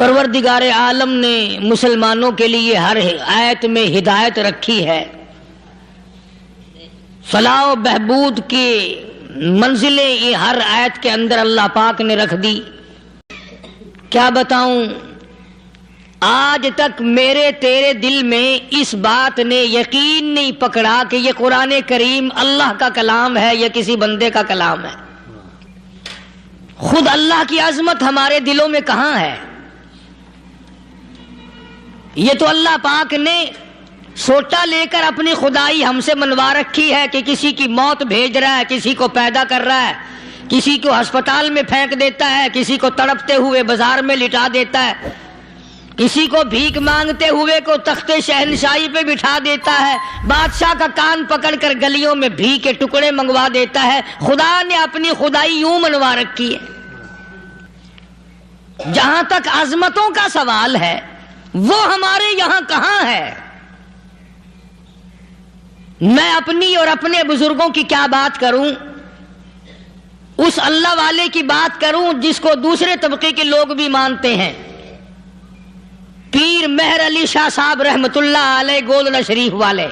پروردگار عالم نے مسلمانوں کے لیے ہر آیت میں ہدایت رکھی ہے، فلاح و بہبود کی منزلیں یہ ہر آیت کے اندر اللہ پاک نے رکھ دی۔ کیا بتاؤں، آج تک میرے تیرے دل میں اس بات نے یقین نہیں پکڑا کہ یہ قرآن کریم اللہ کا کلام ہے یا کسی بندے کا کلام ہے۔ خود اللہ کی عظمت ہمارے دلوں میں کہاں ہے؟ یہ تو اللہ پاک نے سوٹا لے کر اپنی خدائی ہم سے منوا رکھی ہے کہ کسی کی موت بھیج رہا ہے، کسی کو پیدا کر رہا ہے، کسی کو ہسپتال میں پھینک دیتا ہے، کسی کو تڑپتے ہوئے بازار میں لٹا دیتا ہے، کسی کو بھیک مانگتے ہوئے کو تخت شہنشاہی پہ بٹھا دیتا ہے، بادشاہ کا کان پکڑ کر گلیوں میں بھیک کے ٹکڑے منگوا دیتا ہے۔ خدا نے اپنی خدائی یوں منوا رکھی ہے۔ جہاں تک عظمتوں کا سوال ہے وہ ہمارے یہاں کہاں ہے؟ میں اپنی اور اپنے بزرگوں کی کیا بات کروں، اس اللہ والے کی بات کروں جس کو دوسرے طبقے کے لوگ بھی مانتے ہیں۔ پیر مہر علی شاہ صاحب رحمت اللہ علیہ گولڈا شریف والے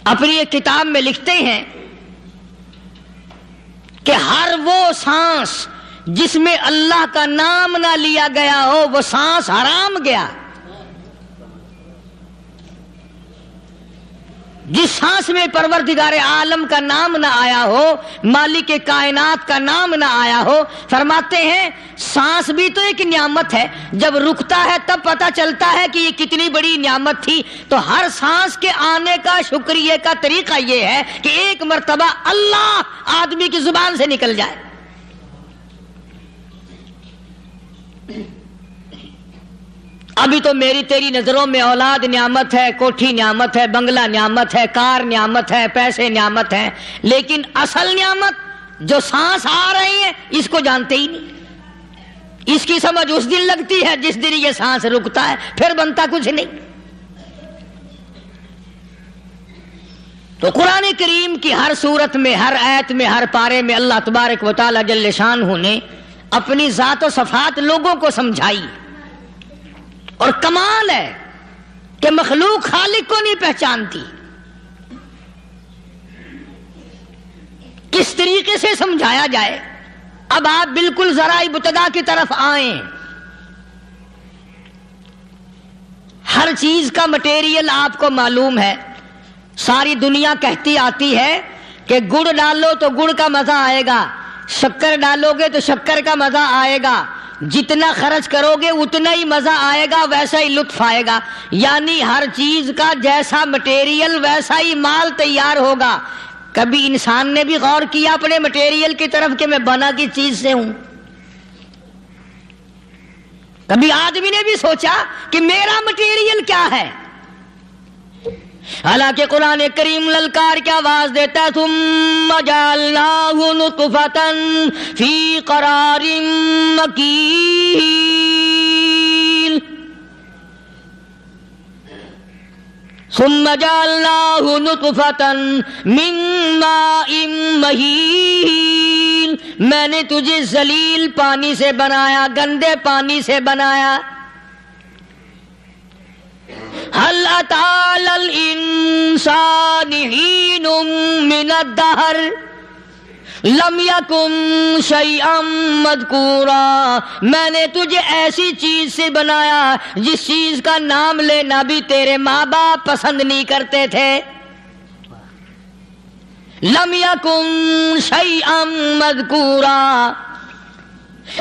اپنی ایک کتاب میں لکھتے ہیں کہ ہر وہ سانس جس میں اللہ کا نام نہ لیا گیا ہو وہ سانس حرام گیا۔ جس سانس میں پروردگار عالم کا نام نہ آیا ہو، مالک کائنات کا نام نہ آیا ہو، فرماتے ہیں سانس بھی تو ایک نعمت ہے، جب رکتا ہے تب پتہ چلتا ہے کہ یہ کتنی بڑی نعمت تھی۔ تو ہر سانس کے آنے کا شکریہ کا طریقہ یہ ہے کہ ایک مرتبہ اللہ آدمی کی زبان سے نکل جائے۔ ابھی تو میری تیری نظروں میں اولاد نعمت ہے، کوٹھی نعمت ہے، بنگلہ نعمت ہے، کار نعمت ہے، پیسے نعمت ہیں، لیکن اصل نعمت جو سانس آ رہی ہے اس کو جانتے ہی نہیں۔ اس کی سمجھ اس دن لگتی ہے جس دن یہ سانس رکتا ہے، پھر بنتا کچھ نہیں۔ تو قرآن کریم کی ہر صورت میں، ہر آیت میں، ہر پارے میں اللہ تبارک و تعالی جل شانہ نے اپنی ذات و صفات لوگوں کو سمجھائی۔ اور کمال ہے کہ مخلوق خالق کو نہیں پہچانتی۔ کس طریقے سے سمجھایا جائے؟ اب آپ بالکل ذرا ابتدا کی طرف آئیں۔ ہر چیز کا مٹیریل آپ کو معلوم ہے۔ ساری دنیا کہتی آتی ہے کہ گڑ ڈالو تو گڑ کا مزہ آئے گا، شکر ڈالو گے تو شکر کا مزہ آئے گا، جتنا خرچ کرو گے اتنا ہی مزہ آئے گا، ویسا ہی لطف آئے گا۔ یعنی ہر چیز کا جیسا مٹیریل ویسا ہی مال تیار ہوگا۔ کبھی انسان نے بھی غور کیا اپنے مٹیریل کی طرف کہ میں بنا کی چیز سے ہوں؟ کبھی آدمی نے بھی سوچا کہ میرا مٹیریل کیا ہے؟ حالانکہ قرآن کریم للکار کی آواز دیتا ہے ثم جعلناہ نطفۃ فی قرار مکین، ثم جعلناہ نطفۃ من ماء مہین، میں نے تجھے ذلیل پانی سے بنایا، گندے پانی سے بنایا۔ هل أتى على الإنسان حين من الدهر لم يكن شيئا مذكورا، میں نے تجھے ایسی چیز سے بنایا جس چیز کا نام لینا بھی تیرے ماں باپ پسند نہیں کرتے تھے۔ لم يكن شيئا مذكورا،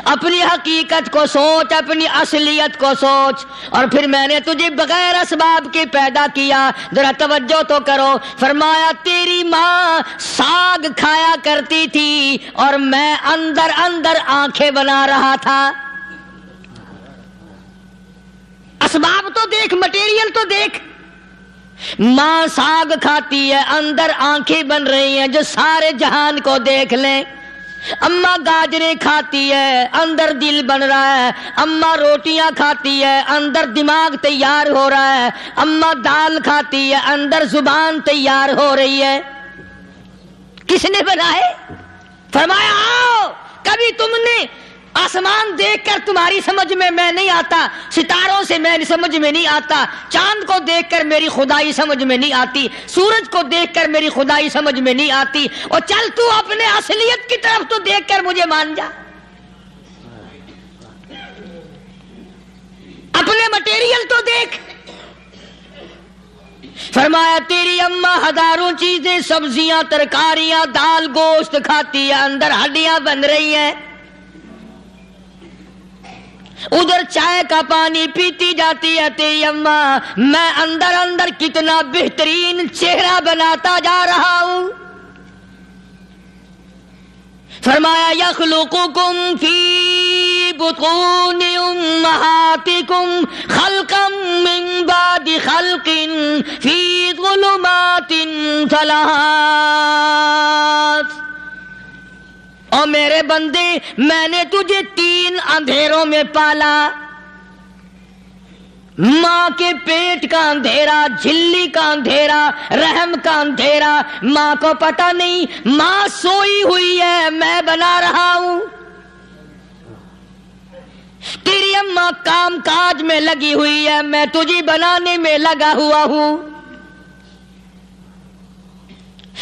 اپنی حقیقت کو سوچ، اپنی اصلیت کو سوچ۔ اور پھر میں نے تجھے بغیر اسباب کے پیدا کیا۔ ذرا توجہ تو کرو، فرمایا تیری ماں ساگ کھایا کرتی تھی اور میں اندر اندر آنکھیں بنا رہا تھا۔ اسباب تو دیکھ، مٹیریل تو دیکھ۔ ماں ساگ کھاتی ہے، اندر آنکھیں بن رہی ہیں جو سارے جہان کو دیکھ لیں۔ اماں گاجریں کھاتی ہے، اندر دل بن رہا ہے۔ اماں روٹیاں کھاتی ہے، اندر دماغ تیار ہو رہا ہے۔ اماں دال کھاتی ہے، اندر زبان تیار ہو رہی ہے۔ کس نے بنائے؟ فرمایا آؤ، کبھی تم نے آسمان دیکھ کر تمہاری سمجھ میں نہیں آتا، ستاروں سے میں سمجھ میں نہیں آتا، چاند کو دیکھ کر میری خدائی سمجھ میں نہیں آتی، سورج کو دیکھ کر میری خدائی سمجھ میں نہیں آتی، اور چل تو اپنے اصلیت کی طرف تو دیکھ کر مجھے مان جا، اپنے مٹیریل تو دیکھ۔ فرمایا تیری اماں ہزاروں چیزیں، سبزیاں، ترکاریاں، دال، گوشت کھاتی ہے، اندر ہڈیاں بن رہی ہیں، ادھر چائے کا پانی پیتی جاتی ہے تیری اماں، میں اندر اندر کتنا بہترین چہرہ بناتا جا رہا ہوں۔ فرمایا یخلقکم فی بطون امہاتکم خلقا من بعد خلق فی ظلمات ثلاث۔ اور میرے بندے، میں نے تجھے 3 اندھیروں میں پالا، ماں کے پیٹ کا اندھیرا، جھلی کا اندھیرا، رحم کا اندھیرا، ماں کو پتہ نہیں، ماں سوئی ہوئی ہے، میں بنا رہا ہوں۔ تیری اماں کام کاج میں لگی ہوئی ہے، میں تجھے بنانے میں لگا ہوا ہوں۔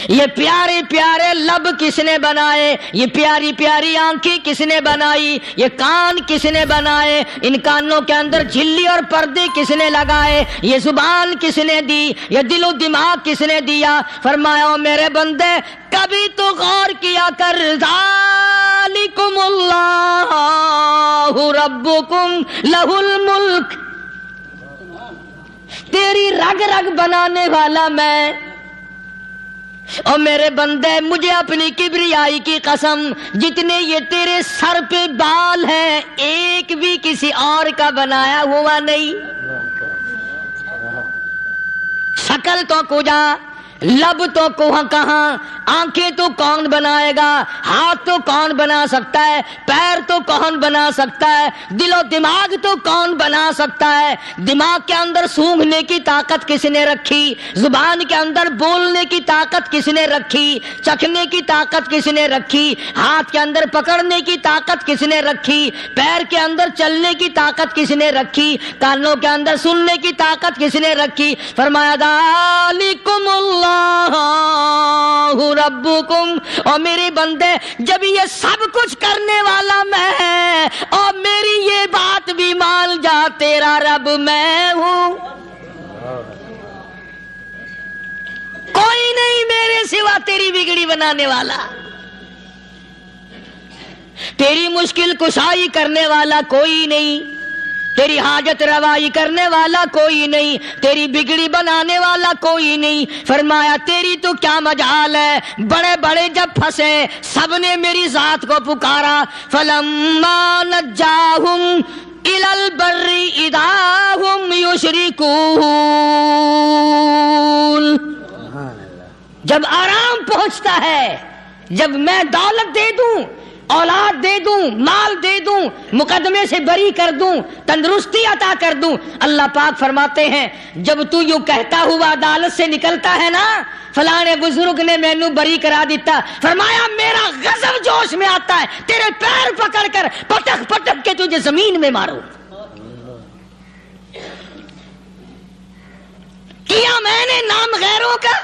یہ پیارے پیارے لب کس نے بنائے، یہ پیاری پیاری آنکھیں کس نے بنائی، یہ کان کس نے بنائے، ان کانوں کے اندر جھلی اور پردے کس نے لگائے، یہ زبان کس نے دی، یہ دل و دماغ کس نے دیا۔ فرمایا میرے بندے کبھی تو غور کیا کر، ذالکم اللہ ربکم لہ الملک، تیری رگ رگ بنانے والا میں۔ اور میرے بندے مجھے اپنی کبریائی کی قسم، جتنے یہ تیرے سر پہ بال ہیں ایک بھی کسی اور کا بنایا ہوا نہیں۔ شکل تو کجا، لب تو کہاں، آنکھیں تو کون بنائے گا، ہاتھ تو کون بنا سکتا ہے، پیر تو کون بنا سکتا ہے، دل و دماغ تو کون بنا سکتا ہے۔ دماغ کے اندر سونگھنے کی طاقت کس نے رکھی، زبان کے اندر بولنے کی طاقت کس نے رکھی، چکھنے کی طاقت کس نے رکھی، ہاتھ کے اندر پکڑنے کی طاقت کس نے رکھی، پیر کے اندر چلنے کی طاقت کس نے رکھی، کانوں کے اندر سننے کی طاقت کس نے رکھی۔ فرمایا ذالکم اللہ ربکم، اور میرے بندے جب یہ سب کچھ کرنے والا میں اور میری یہ بات بھی مان جا، تیرا رب میں ہوں، کوئی نہیں میرے سوا تیری بگڑی بنانے والا، تیری مشکل کشائی کرنے والا کوئی نہیں، تیری حاجت روائی کرنے والا کوئی نہیں، تیری بگڑی بنانے والا کوئی نہیں۔ فرمایا تیری تو کیا مجال ہے، بڑے بڑے جب پھنسے سب نے میری ذات کو پکارا، فلما نجاہم الی البر اذا ہم یشرکون، جب آرام پہنچتا ہے، جب میں دولت دے دوں، اولاد دے دوں، مال دے دوں، مقدمے سے بری کر دوں، تندرستی عطا کر دوں، اللہ پاک فرماتے ہیں جب تو یوں کہتا ہوا عدالت سے نکلتا ہے نا، فلانے بزرگ نے مینو بری کرا دیتا، فرمایا میرا غضب جوش میں آتا ہے، تیرے پیر پکڑ کر پٹک پٹک کے تجھے زمین میں ماروں۔ کیا میں نے نام غیروں کا،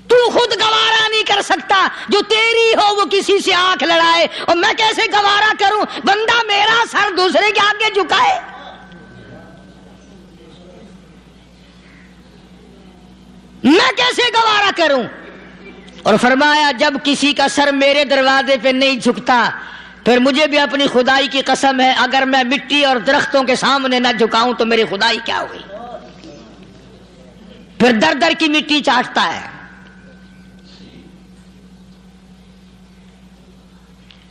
تو خود گوارا نہیں کر سکتا، جو تیری ہو وہ کسی سے آنکھ لڑائے، اور میں کیسے گوارا کروں بندہ میرا سر دوسرے کے آگے جھکائے۔ میں کیسے گوارا کروں؟ اور فرمایا جب کسی کا سر میرے دروازے پہ نہیں جھکتا، پھر مجھے بھی اپنی خدائی کی قسم ہے، اگر میں مٹی اور درختوں کے سامنے نہ جھکاؤں تو میری خدائی کیا ہوئی؟ پھر در در کی مٹی چاٹتا ہے۔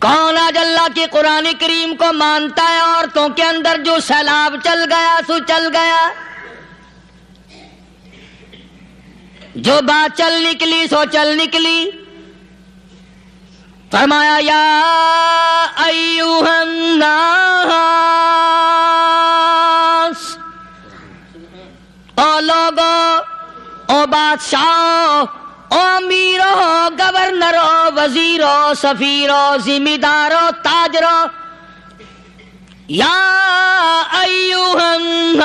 کون آج اللہ کے قرآن کریم کو مانتا ہے؟ عورتوں کے اندر جو سیلاب چل گیا سو چل گیا، جو بات چل نکلی سو چل نکلی۔ فرمایا یا ایھا الناس، او لوگو، او بادشاہ، او امیرو، گورنرو، وزیرو سفیرو ذمہ دارو تاجرو یا ایھا الناس،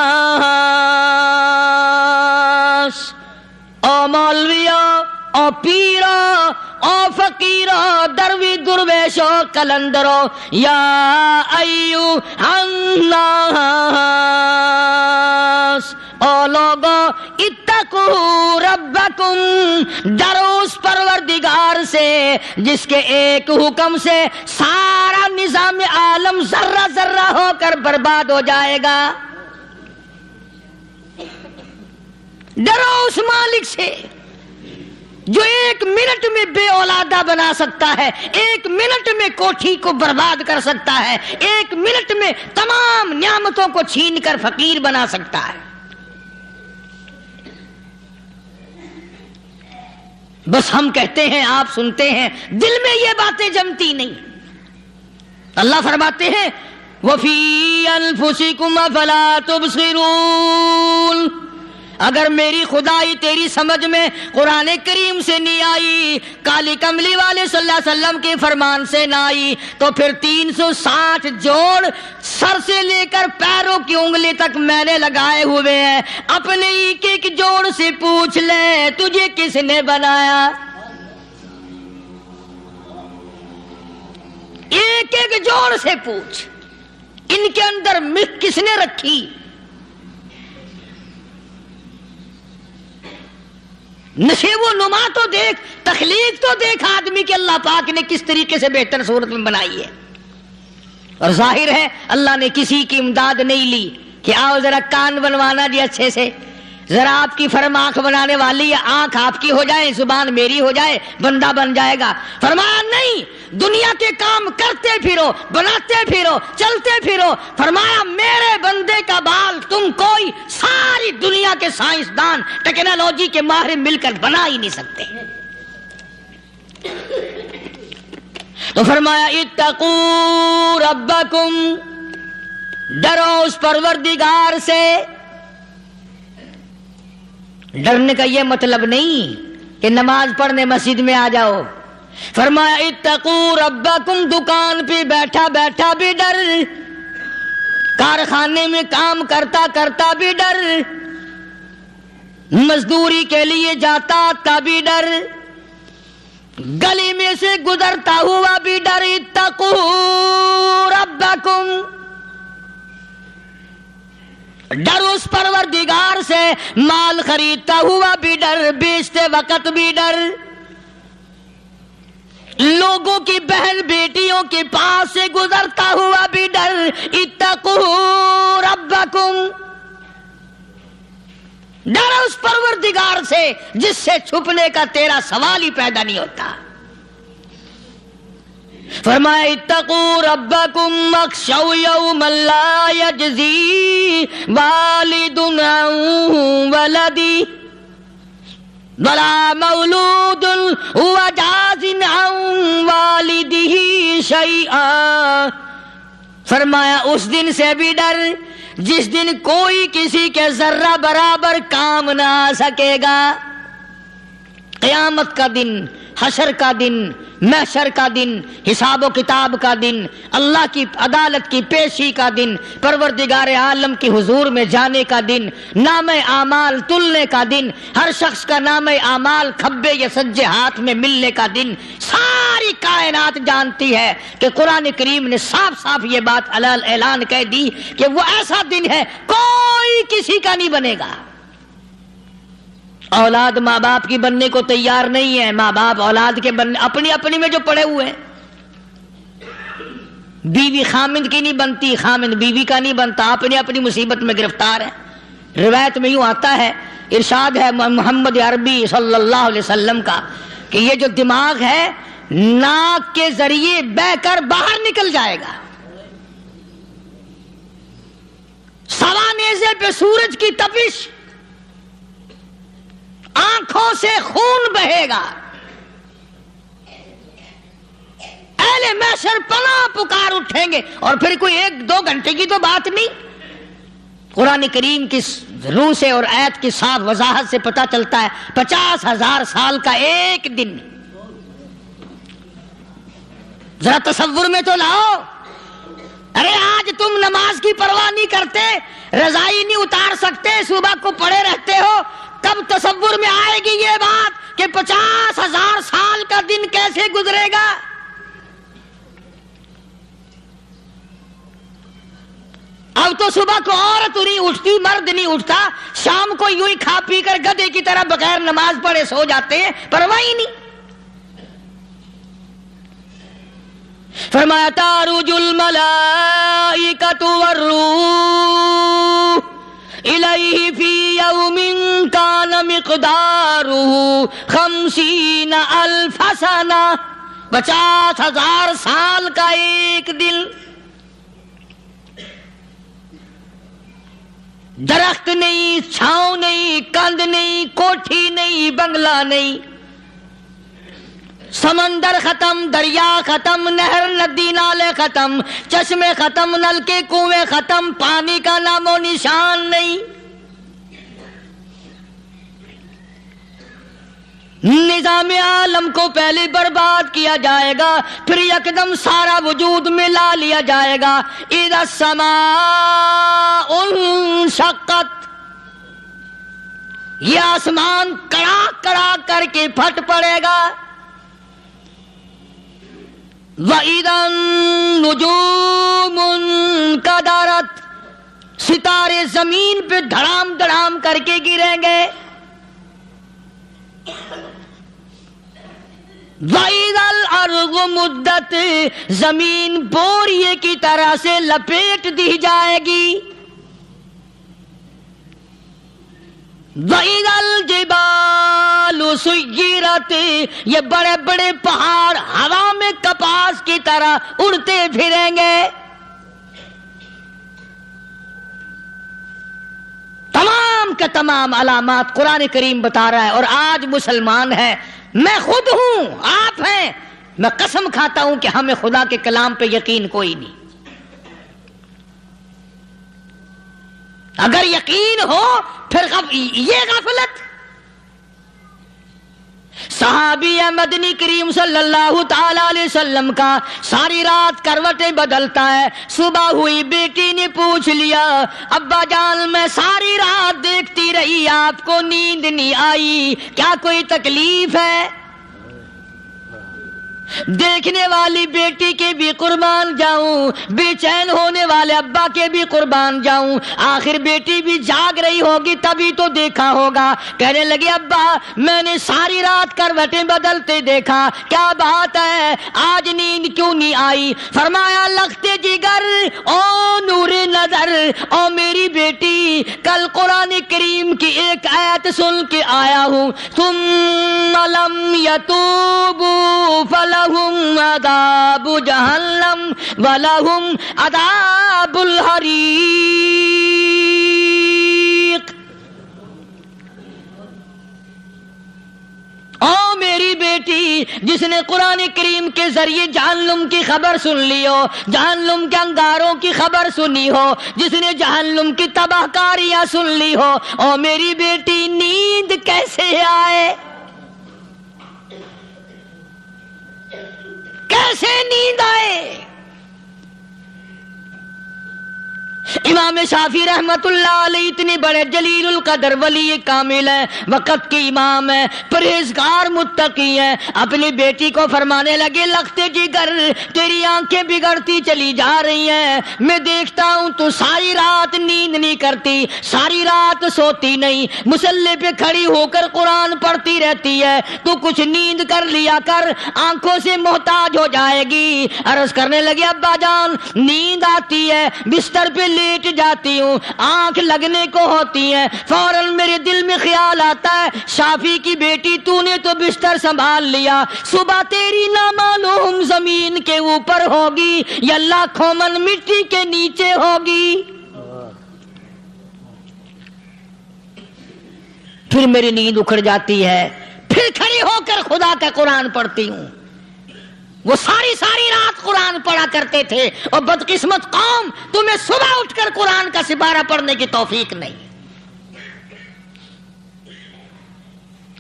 او مولویو، او پیرو، او فقیرو، دروی درویشو کلندرو، یا ایھا الناس، او لوگو اتقو ربکم، ڈرو اس پروردگار سے جس کے ایک حکم سے سارا نظام عالم ذرہ ذرہ ہو کر برباد ہو جائے گا۔ ڈرو اس مالک سے جو ایک منٹ میں بے اولادہ بنا سکتا ہے، ایک منٹ میں کوٹھی کو برباد کر سکتا ہے، ایک منٹ میں تمام نعمتوں کو چھین کر فقیر بنا سکتا ہے۔ بس ہم کہتے ہیں، آپ سنتے ہیں، دل میں یہ باتیں جمتی نہیں۔ اللہ فرماتے ہیں وَفِي أَنفُسِكُمْ أَفَلَا تُبْصِرُونَ، اگر میری خدائی تیری سمجھ میں قرآن کریم سے نہیں آئی، کالی کملی والے صلی اللہ علیہ وسلم کے فرمان سے نہ آئی، تو پھر 360 جوڑ سر سے لے کر پیروں کی انگلی تک میں نے لگائے ہوئے ہیں، اپنے ایک ایک جوڑ سے پوچھ لے تجھے کس نے بنایا؟ ایک ایک جوڑ سے پوچھ، ان کے اندر مکھ کس نے رکھی؟ نشیب و نما تو دیکھ، تخلیق تو دیکھ آدمی کے اللہ پاک نے کس طریقے سے بہتر صورت میں بنائی ہے۔ اور ظاہر ہے اللہ نے کسی کی امداد نہیں لی کہ آؤ ذرا کان بنوانا جی اچھے سے، ذرا آپ کی فرم آنکھ بنانے والی ہے، آنکھ آپ کی ہو جائے، زبان میری ہو جائے، بندہ بن جائے گا۔ فرمایا نہیں، دنیا کے کام کرتے پھرو، بناتے پھرو، چلتے پھرو۔ فرمایا میرے بندے کا بال تم کوئی ساری دنیا کے سائنسدان ٹیکنالوجی کے ماہر مل کر بنا ہی نہیں سکتے۔ تو فرمایا اتقوا ربکم، ڈرو اس پروردگار سے۔ ڈرنے کا یہ مطلب نہیں کہ نماز پڑھنے مسجد میں آ جاؤ۔ فرمایا اتقوا ربکم، دکان پہ بیٹھا بیٹھا بھی ڈر، کارخانے میں کام کرتا کرتا بھی ڈر، مزدوری کے لیے جاتا تب بھی ڈر، گلی میں سے گزرتا ہوا بھی ڈر۔ اتقوا ربکم، ڈر اس پروردگار سے، مال خریدتا ہوا بھی ڈر، بیچتے وقت بھی ڈر، لوگوں کی بہن بیٹیوں کے پاس سے گزرتا ہوا بھی ڈر۔ اتقوا ربکم، ڈر اس پروردگار سے جس سے چھپنے کا تیرا سوال ہی پیدا نہیں ہوتا۔ فرمایا اتقوا ربکم واخشوا یوما لا یجزی والد عن ولدی ولا مولود هو جاز عن والدہ شیئا۔ فرمایا اس دن سے بھی ڈر جس دن کوئی کسی کے ذرہ برابر کام نہ آ سکے گا۔ قیامت کا دن، حشر کا دن، محشر کا دن، حساب و کتاب کا دن، اللہ کی عدالت کی پیشی کا دن، پروردگار عالم کی حضور میں جانے کا دن، نام اعمال تلنے کا دن، ہر شخص کا نام اعمال کھبے یا سجے ہاتھ میں ملنے کا دن۔ ساری کائنات جانتی ہے کہ قرآن کریم نے صاف صاف یہ بات اعلان کہہ دی کہ وہ ایسا دن ہے کوئی کسی کا نہیں بنے گا۔ اولاد ماں باپ کی بننے کو تیار نہیں ہے، ماں باپ اولاد کے بننے اپنی اپنی میں جو پڑے ہوئے ہیں۔ بیوی خامند کی نہیں بنتی، خامند بیوی کا نہیں بنتا، اپنی اپنی مصیبت میں گرفتار ہے۔ روایت میں یوں آتا ہے، ارشاد ہے محمد عربی صلی اللہ علیہ وسلم کا کہ یہ جو دماغ ہے ناک کے ذریعے بہہ کر باہر نکل جائے گا، سوا نیزے پہ سورج کی تپش، آنکھوں سے خون بہے گا، اہل محشر پناہ پکار اٹھیں گے۔ اور پھر کوئی 1-2 گھنٹے کی تو بات نہیں، قرآن کریم کی روح سے اور آیت کی صاف وضاحت سے پتہ چلتا ہے 50,000 سال کا ایک دن۔ ذرا تصور میں تو لاؤ. ارے آج تم نماز کی پرواہ نہیں کرتے, رضائی نہیں اتار سکتے, صبح کو پڑے رہتے ہو, کب تصور میں آئے گی یہ بات کہ 50,000 سال کا دن کیسے گزرے گا؟ اب تو صبح کو عورت نہیں اٹھتی, مرد نہیں اٹھتا, شام کو یوں ہی کھا پی کر گدھے کی طرح بغیر نماز پڑھے سو جاتے ہیں, پرواہ ہی نہیں. فرمایا تعرج الملائکۃ والروح الیہ فی یوم کان مقدارہ 50,000 سنہ, 50,000 سال کا ایک دن. درخت نہیں, چھاؤں نہیں, کند نہیں, کوٹھی نہیں, بنگلہ نہیں, سمندر ختم, دریا ختم, نہر ندی نالے ختم, چشمے ختم, نلکے کنویں ختم, پانی کا نام و نشان نہیں. نظام عالم کو پہلے برباد کیا جائے گا, پھر یکدم سارا وجود میں لا لیا جائے گا. اذا السماء انشقت, یہ آسمان کڑاک کڑاک کر کے پھٹ پڑے گا. وَإِذَا النُّجُومُ انْكَدَرَتْ, ستارے زمین پہ دھڑام دھڑام کر کے گریں گے. وَإِذَا الْأَرْضُ مُدَّتْ, زمین بوریے کی طرح سے لپیٹ دی جائے گی. وَإِذَا الْجِبَالُ سُيِّرَتْ, یہ بڑے بڑے پہاڑ ہوا میں کپاس کی طرح اڑتے پھریں گے. تمام کے تمام علامات قرآن کریم بتا رہا ہے. اور آج مسلمان ہے, میں خود ہوں, آپ ہیں, میں قسم کھاتا ہوں کہ ہمیں خدا کے کلام پہ یقین کوئی نہیں. اگر یقین ہو پھر یہ غفلت. صحابی مدنی کریم صلی اللہ تعالی علیہ وسلم کا ساری رات کروٹیں بدلتا ہے. صبح ہوئی, بیٹی نے پوچھ لیا, ابا جان میں ساری رات دیکھتی رہی, آپ کو نیند نہیں آئی, کیا کوئی تکلیف ہے؟ دیکھنے والی بیٹی کے بھی قربان جاؤں, بے چین ہونے والے ابا کے بھی قربان جاؤں. آخر بیٹی بھی جاگ رہی ہوگی تبھی تو دیکھا ہوگا. کہنے لگے ابا میں نے ساری رات کروٹیں بدلتے دیکھا, کیا بات ہے, آج نیند کیوں نہیں آئی؟ فرمایا لختے جگر او نور نظر, او میری بیٹی کل قرآن کریم کی ایک آیت سن کے آیا ہوں, ثم لم یتوبوا فلہم عذاب جہنم ولہم عذاب الحریق. او میری بیٹی جس نے قرآن کریم کے ذریعے جہنم کی خبر سن لی ہو, جہنم کے انگاروں کی خبر سنی ہو, جس نے جہنم کی تباہ کاریاں سن لی ہو, او میری بیٹی نیند کیسے آئے؟ کیسے نیند آئے؟ امام شافعی رحمت اللہ علیہ اتنے بڑے جلیل القدر ولی کامل ہیں, وقت کے امام ہیں, پرہیزگار متقی ہیں. اپنی بیٹی کو فرمانے لگے لختے جگر تیری آنکھیں بگڑتی چلی جا رہی ہیں, میں دیکھتا ہوں تو ساری رات نیند نہیں کرتی, ساری رات سوتی نہیں, مصلی پہ کھڑی ہو کر قرآن پڑھتی رہتی ہے, تو کچھ نیند کر لیا کر, آنکھوں سے محتاج ہو جائے گی. عرض کرنے لگے ابا جان نیند آتی ہے, بستر پہ لیٹ جاتی ہوں, آنکھ لگنے کو ہوتی ہے, فوراً میرے دل میں خیال آتا ہے شافی کی بیٹی تو نے تو بستر سنبھال لیا, صبح تیری نامعلوم زمین کے اوپر ہوگی یا لاکھوں من مٹی کے نیچے ہوگی. پھر میری نیند اکھڑ جاتی ہے, پھر کھڑی ہو کر خدا کا قرآن پڑھتی ہوں. وہ ساری رات قرآن پڑھا کرتے تھے, اور بدقسمت قوم تمہیں صبح اٹھ کر قرآن کا سپارہ پڑھنے کی توفیق نہیں.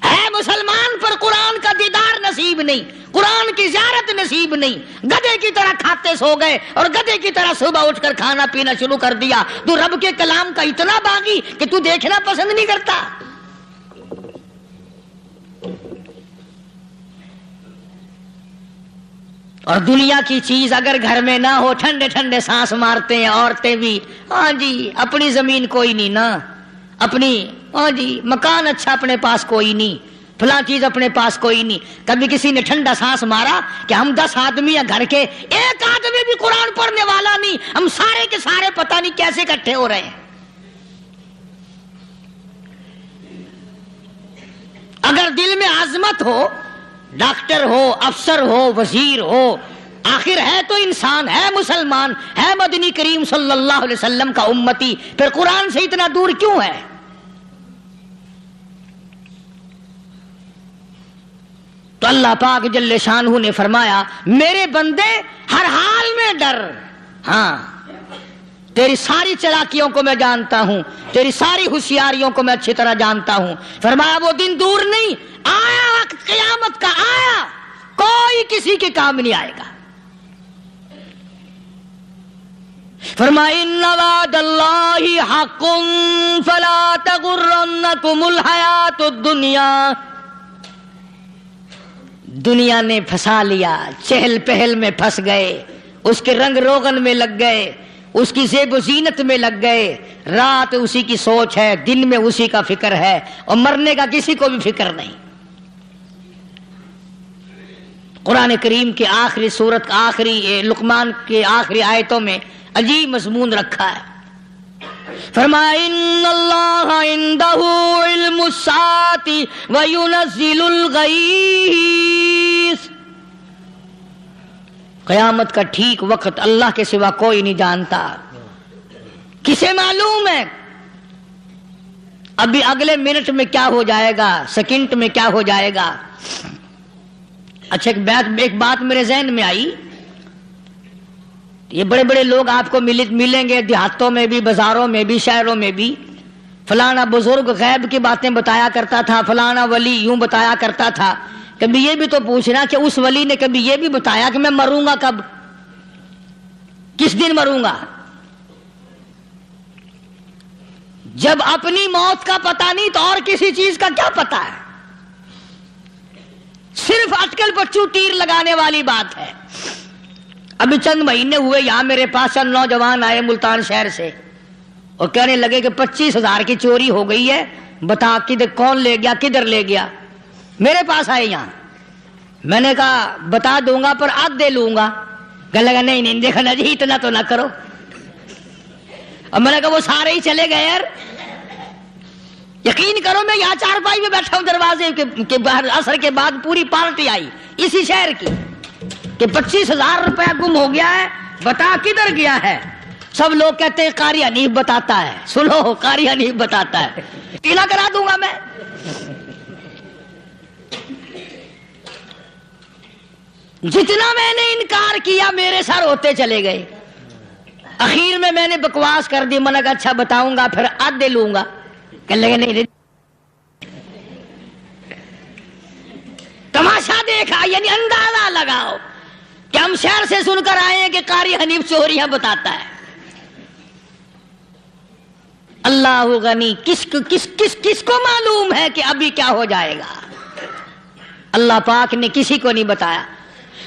ہے مسلمان پر قرآن کا دیدار نصیب نہیں، قرآن کی زیارت نصیب نہیں، گدھے کی طرح کھاتے سو گئے اور گدھے کی طرح صبح اٹھ کر کھانا پینا شروع کر دیا، تو رب کے کلام کا اتنا باغی کہ تو دیکھنا پسند نہیں کرتا۔ اور دنیا کی چیز اگر گھر میں نہ ہو، ٹھنڈے ٹھنڈے سانس مارتے ہیں عورتیں بھی، ہاں جی اپنی زمین کوئی نہیں نا، اپنی ہاں جی مکان اچھا اپنے پاس کوئی نہیں، فلاں چیز اپنے پاس کوئی نہیں۔ کبھی کسی نے ٹھنڈا سانس مارا کہ ہم 10 آدمی ہیں گھر کے، ایک آدمی بھی قرآن پڑھنے والا نہیں، ہم سارے کے سارے پتہ نہیں کیسے اکٹھے ہو رہے ہیں۔ اگر دل میں عظمت ہو، ڈاکٹر ہو، افسر ہو، وزیر ہو، آخر ہے تو انسان، ہے مسلمان، ہے مدنی کریم صلی اللہ علیہ وسلم کا امتی، پھر قرآن سے اتنا دور کیوں ہے؟ تو اللہ پاک جل شانہ نے فرمایا میرے بندے ہر حال میں ڈر، ہاں تیری ساری چلاکیوں کو میں جانتا ہوں، تیری ساری ہوشیاریوں کو میں اچھی طرح جانتا ہوں۔ فرمایا وہ دن دور نہیں، آیا وقت قیامت کا، آیا، کوئی کسی کے کام نہیں آئے گا۔ فرمایا ان وعد اللہ حق فلا تغرنکم الحیات الدنیا، دنیا نے پھنسا لیا، چہل پہل میں پھنس گئے، اس کے رنگ روغن میں لگ گئے، اس کی زیب و زینت میں لگ گئے، رات اسی کی سوچ ہے، دن میں اسی کا فکر ہے، اور مرنے کا کسی کو بھی فکر نہیں۔ قرآن کریم کے آخری سورت کا آخری لقمان کے آخری آیتوں میں عجیب مضمون رکھا ہے۔ فرمایا ان اللہ عندہ علم الساعۃ وینزل الغیث، قیامت کا ٹھیک وقت اللہ کے سوا کوئی نہیں جانتا۔ کسے معلوم ہے ابھی اگلے منٹ میں کیا ہو جائے گا، سیکنڈ میں کیا ہو جائے گا؟ اچھا ایک بات میرے ذہن میں آئی، یہ بڑے بڑے لوگ آپ کو ملیں گے دیہاتوں میں بھی، بازاروں میں بھی، شہروں میں بھی، فلانا بزرگ غیب کی باتیں بتایا کرتا تھا، فلانا ولی یوں بتایا کرتا تھا۔ کبھی یہ بھی تو پوچھنا کہ اس ولی نے کبھی یہ بھی بتایا کہ میں مروں گا کب، کس دن مروں گا؟ جب اپنی موت کا پتہ نہیں تو اور کسی چیز کا کیا پتہ ہے؟ صرف اٹکل پچو تیر لگانے والی بات ہے۔ ابھی چند مہینے ہوئے یہاں میرے پاس چند نوجوان آئے ملتان شہر سے اور کہنے لگے کہ 25,000 کی چوری ہو گئی ہے، بتا کدھر کون لے گیا، کدھر لے گیا؟ میرے پاس آئے یہاں، میں نے کہا بتا دوں گا پر آدھ دے لوں گا۔ کہنے لگا نہیں دیکھنا جی اتنا تو نہ کرو۔ اور میں نے کہا وہ سارے ہی چلے گئے یار، یقین کرو میں یہاں چارپائی میں بیٹھا ہوں دروازے کے باہر، عصر کے بعد پوری پارٹی آئی اسی شہر کی کہ 25,000 روپیہ گم ہو گیا ہے، بتا کدھر گیا ہے؟ سب لوگ کہتے ہیں قاری حنیف بتاتا ہے، سنو قاری حنیف بتاتا ہے، ٹیلا کرا دوں گا میں۔ جتنا میں نے انکار کیا میرے سر ہوتے چلے گئے، اخیر میں نے بکواس کر دی، میں نے کہا اچھا بتاؤں گا پھر آدھے لوں گا۔ کہنے لگے نہیں، تماشا دیکھا، یعنی اندازہ لگاؤ کہ ہم شہر سے سن کر آئے ہیں کہ قاری حنیف چوریاں بتاتا ہے۔ اللہ غنی، کس کو معلوم ہے کہ ابھی کیا ہو جائے گا؟ اللہ پاک نے کسی کو نہیں بتایا۔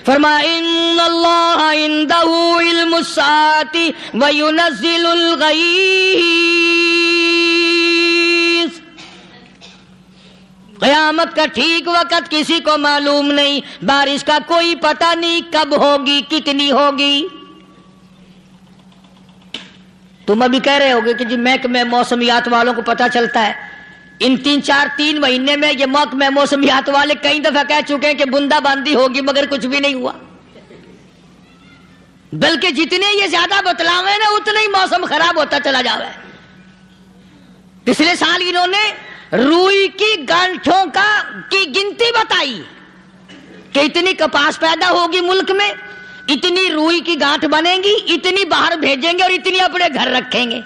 فرمایا ان اللہ عندہ علم الساعۃ وینزل الغیث، قیامت کا ٹھیک وقت کسی کو معلوم نہیں، بارش کا کوئی پتہ نہیں کب ہوگی، کتنی ہوگی۔ تم ابھی کہہ رہے ہوگے کہ جی محکمہ موسمیات والوں کو پتہ چلتا ہے، ان 3 مہینے میں یہ محکمہ موسمیات والے کئی دفعہ کہہ چکے ہیں کہ بندہ باندی ہوگی مگر کچھ بھی نہیں ہوا، بلکہ جتنے یہ زیادہ بتلاوے نا اتنا ہی موسم خراب ہوتا چلا جاوے۔ پچھلے سال انہوں نے روئی کی گانٹھوں کی گنتی بتائی کہ اتنی کپاس پیدا ہوگی ملک میں، اتنی روئی کی گانٹھ بنے گی، اتنی باہر بھیجیں گے اور اتنی اپنے گھر رکھیں گے۔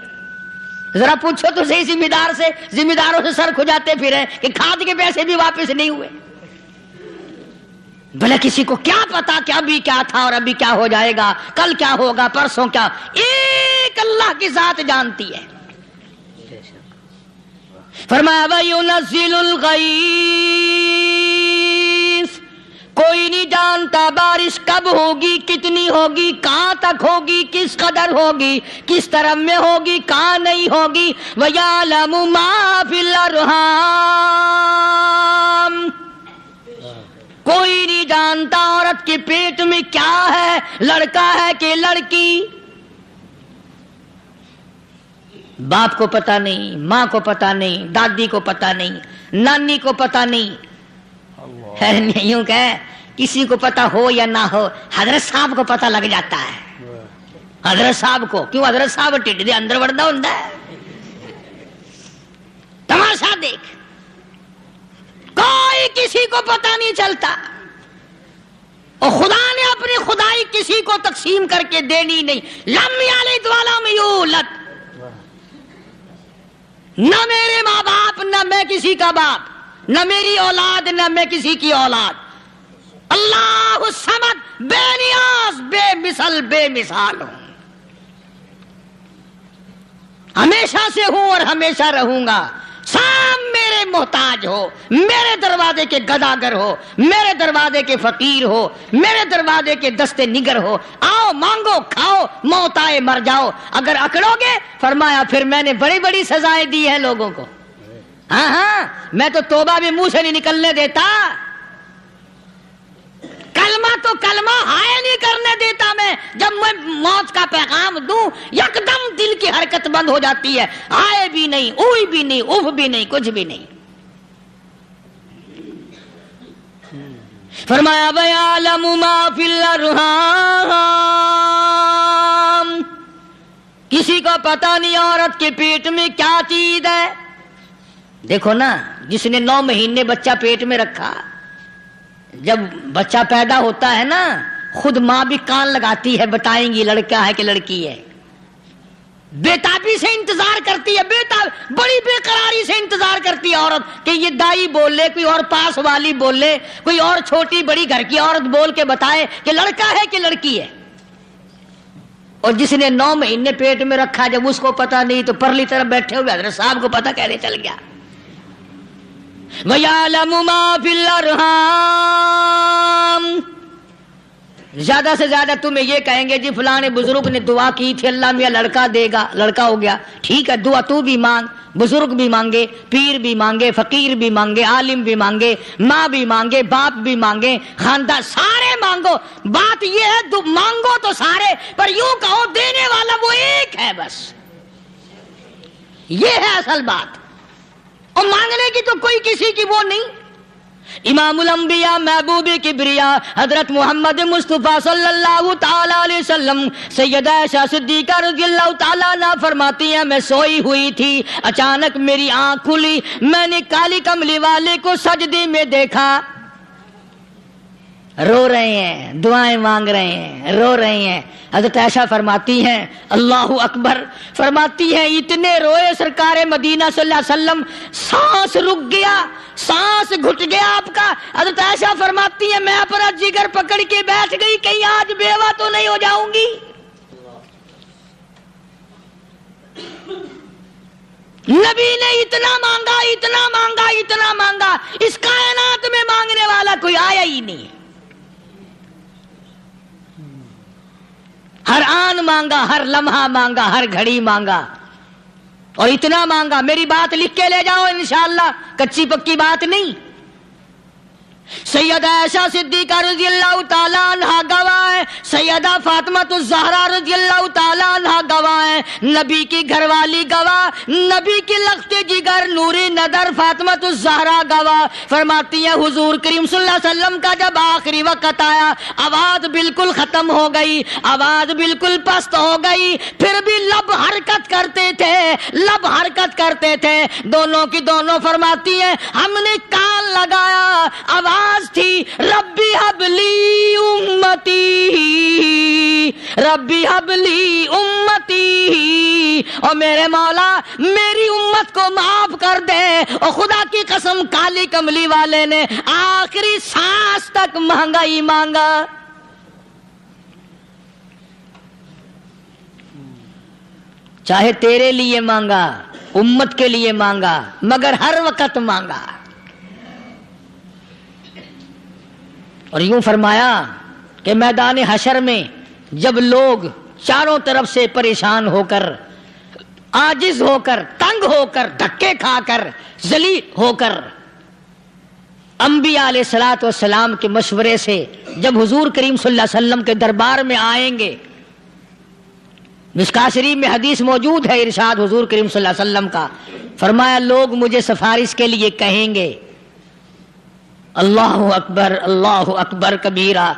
ذرا پوچھو تو صحیح ذمہ داروں سے سر کھجاتے پھرے کہ کھاد کے پیسے بھی واپس نہیں ہوئے. بھلے کسی کو کیا پتا کہ ابھی کیا تھا اور ابھی کیا ہو جائے گا, کل کیا ہوگا, پرسوں کیا. ایک اللہ کی ذات جانتی ہے. فرمایا وَيُنَزِّلُ الْغَيْثَ, کوئی نہیں جانتا بارش کب ہوگی, کتنی ہوگی, کہاں تک ہوگی, کس قدر ہوگی, کس طرف میں ہوگی, کہاں نہیں ہوگی. وَيَعْلَمُ مَا فِي الْأَرْحَامِ, کوئی نہیں جانتا عورت کے پیٹ میں کیا ہے, لڑکا ہے کہ لڑکی. باپ کو پتا نہیں, ماں کو پتا نہیں, دادی کو پتا نہیں, نانی کو پتا نہیں. یوں کہ کسی کو پتا ہو یا نہ ہو, حضرت صاحب کو پتا لگ جاتا ہے. حضرت صاحب کو کیوں, حضرت صاحب ٹھڈ دے اندر وڑدا ہوندا ہے. تماشا دیکھ, کوئی کسی کو پتا نہیں چلتا. اور خدا نے اپنی خدائی کسی کو تقسیم کر کے دینی نہیں. لم یلد ولم یولد, نہ میرے ماں باپ, نہ میں کسی کا باپ, نہ میری اولاد, نہ میں کسی کی اولاد. اللہ الصمد, بے نیاز, بے مثل, بے مثال ہوں. ہمیشہ سے ہوں اور ہمیشہ رہوں گا. سب میرے محتاج ہو, میرے دروازے کے گداگر ہو, میرے دروازے کے فقیر ہو, میرے دروازے کے دستے نگر ہو. آؤ مانگو, کھاؤ, موت آئے مر جاؤ. اگر اکڑو گے, فرمایا پھر میں نے بڑی بڑی سزائیں دی ہیں لوگوں کو. ہاں, میں تو توبہ بھی منہ سے نہیں نکلنے دیتا. کلمہ تو کلمہ ہائے نہیں کرنے دیتا میں. جب میں موت کا پیغام دوں, یکدم دل کی حرکت بند ہو جاتی ہے. ہائے بھی نہیں, اوئی بھی نہیں, اف بھی نہیں, کچھ بھی نہیں. فرمایا وَيَعْلَمُ مَا فِي الْأَرْحَامِ, کسی کو پتا نہیں عورت کے پیٹ میں کیا چیز ہے. دیکھو نا, جس نے 9 مہینے بچہ پیٹ میں رکھا, جب بچہ پیدا ہوتا ہے نا, خود ماں بھی کان لگاتی ہے, بتائیں گی لڑکا ہے کہ لڑکی ہے. بےتابی سے انتظار کرتی ہے, بڑی بے قراری سے انتظار کرتی ہے عورت کہ یہ دائی بول لے, کوئی اور پاس والی بول لے, کوئی اور چھوٹی بڑی گھر کی عورت بول کے بتائے کہ لڑکا ہے کہ لڑکی ہے. اور جس نے 9 مہینے پیٹ میں رکھا, جب اس کو پتا نہیں تو پرلی طرف بیٹھے ہوئے حضرت صاحب کو پتا کیسے چل گیا. وَيَعْلَمُ مَا فِي الْأَرْحَامِ, زیادہ سے زیادہ تمہیں یہ کہیں گے جی فلاں بزرگ نے دعا کی تھی, اللہ میاں لڑکا دے گا, لڑکا ہو گیا. ٹھیک ہے, دعا تو بھی مانگ, بزرگ بھی مانگے, پیر بھی مانگے, فقیر بھی مانگے, عالم بھی مانگے, ماں بھی مانگے, باپ بھی مانگے, خاندان سارے مانگو. بات یہ ہے مانگو تو سارے, پر یوں کہو دینے والا وہ ایک ہے بس. یہ ہے اصل بات. اور مانگنے کی تو کوئی کسی کی وہ نہیں. امام الانبیاء محبوب کبریا حضرت محمد مصطفیٰ صلی اللہ تعالی علیہ وسلم سیدہ عائشہ صدیقہ رضی اللہ تعالیٰ عنہ فرماتی ہیں, میں سوئی ہوئی تھی, اچانک میری آنکھ کھلی, میں نے کالی کملی والے کو سجدے میں دیکھا, رو رہے ہیں, دعائیں مانگ رہے ہیں, رو رہے ہیں. حضرت عائشہ فرماتی ہیں اللہ اکبر, فرماتی ہیں اتنے روئے سرکار مدینہ صلی اللہ علیہ وسلم, سانس رک گیا, سانس گھٹ گیا آپ کا. حضرت عائشہ فرماتی ہیں میں اپنا جگر پکڑ کے بیٹھ گئی, کہیں آج بیوہ تو نہیں ہو جاؤں گی. نبی نے اتنا مانگا, اتنا مانگا, اتنا مانگا, اس کائنات میں مانگنے والا کوئی آیا ہی نہیں. ہر آن مانگا, ہر لمحہ مانگا, ہر گھڑی مانگا, اور اتنا مانگا. میری بات لکھ کے لے جاؤ انشاءاللہ, کچی پکی بات نہیں. سیدہ عائشہ صدیقہ رضی اللہ تعالیٰ عنہ گواہ ہے, سیدہ فاطمہ الزہرا رضی اللہ تعالیٰ عنہ گواہ ہے, نبی کی گھر والی گواہ, نبی کی لخت جگر نوری نظر فاطمہ الزہرا گواہ. فرماتی ہیں حضور کریم صلی اللہ علیہ وسلم کا جب آخری وقت آیا, آواز بالکل ختم ہو گئی, آواز بالکل پست ہو گئی, پھر بھی لب حرکت کرتے تھے, لب حرکت کرتے تھے, دونوں کی دونوں. فرماتی ہیں ہم نے کان لگایا, آواز تھی ربی حبلی امتی, ربی حبلی امتی، اور میرے مولا میری امت کو معاف کر دے۔ اور خدا کی قسم کالی کملی والے نے آخری سانس تک مہنگائی مانگا۔ چاہے تیرے لیے مانگا، امت کے لیے مانگا، مگر ہر وقت مانگا۔ اور یوں فرمایا کہ میدان حشر میں جب لوگ چاروں طرف سے پریشان ہو کر، عاجز ہو کر، تنگ ہو کر، دھکے کھا کر، ذلیل ہو کر انبیاء علیہ الصلوۃ والسلام کے مشورے سے جب حضور کریم صلی اللہ علیہ وسلم کے دربار میں آئیں گے، مشکاۃ شریف میں حدیث موجود ہے، ارشاد حضور کریم صلی اللہ علیہ وسلم کا، فرمایا لوگ مجھے سفارش کے لیے کہیں گے اللہ اکبر کبیرہ،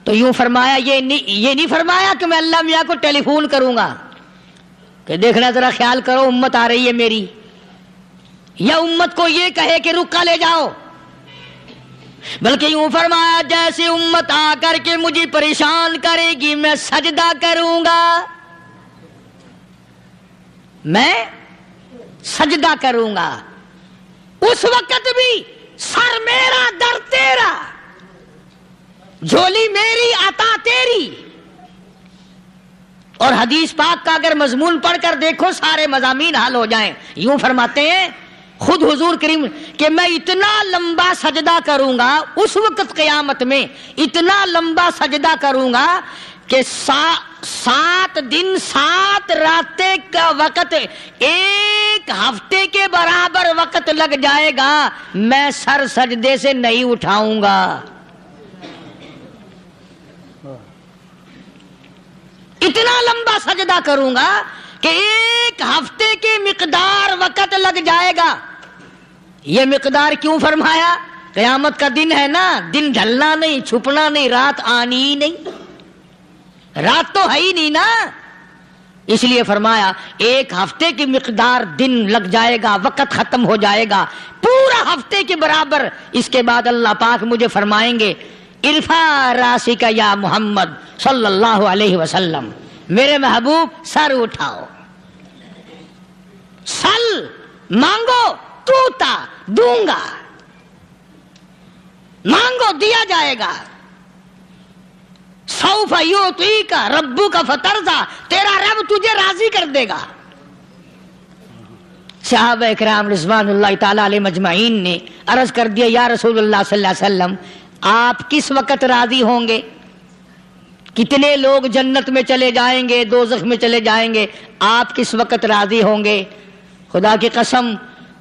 تو یوں فرمایا یہ نہیں فرمایا کہ میں اللہ میاں کو ٹیلی فون کروں گا کہ دیکھنا ذرا خیال کرو امت آ رہی ہے میری، یا امت کو یہ کہے کہ رکا لے جاؤ، بلکہ یوں فرمایا جیسے امت آ کر کے مجھے پریشان کرے گی میں سجدہ کروں گا، میں سجدہ کروں گا، اس وقت بھی سر میرا در تیرا، جھولی میری عطا تیری۔ اور حدیث پاک کا اگر مضمون پڑھ کر دیکھو سارے مضامین حل ہو جائیں۔ یوں فرماتے ہیں خود حضور کریم کہ میں اتنا لمبا سجدہ کروں گا، اس وقت قیامت میں اتنا لمبا سجدہ کروں گا کہ 7 دن 7 راتیں کا وقت 1 ہفتے کے برابر وقت لگ جائے گا، میں سر سجدے سے نہیں اٹھاؤں گا۔ اتنا لمبا سجدہ کروں گا کہ 1 ہفتے کے مقدار وقت لگ جائے گا۔ یہ مقدار کیوں فرمایا؟ قیامت کا دن ہے نا، دن ڈھلنا نہیں، چھپنا نہیں، رات آنی ہی نہیں، رات تو ہے ہی نہیں نا، اس لیے فرمایا 1 ہفتے کی مقدار دن لگ جائے گا، وقت ختم ہو جائے گا پورا ہفتے کے برابر۔ اس کے بعد اللہ پاک مجھے فرمائیں گے ارفع راسک یا محمد صلی اللہ علیہ وسلم، میرے محبوب سر اٹھاؤ، سل مانگو توتا دوں گا، مانگو دیا جائے گا، سوف یعطیک ربک فترضی، تیرا رب تجھے راضی کر دے گا۔ صحابہ اکرام رضوان اللہ تعالی علیہ مجمعین نے عرض کر دیا یا رسول اللہ صلی اللہ علیہ وسلم آپ کس وقت راضی ہوں گے؟ کتنے لوگ جنت میں چلے جائیں گے، دوزخ میں چلے جائیں گے، آپ کس وقت راضی ہوں گے؟ خدا کی قسم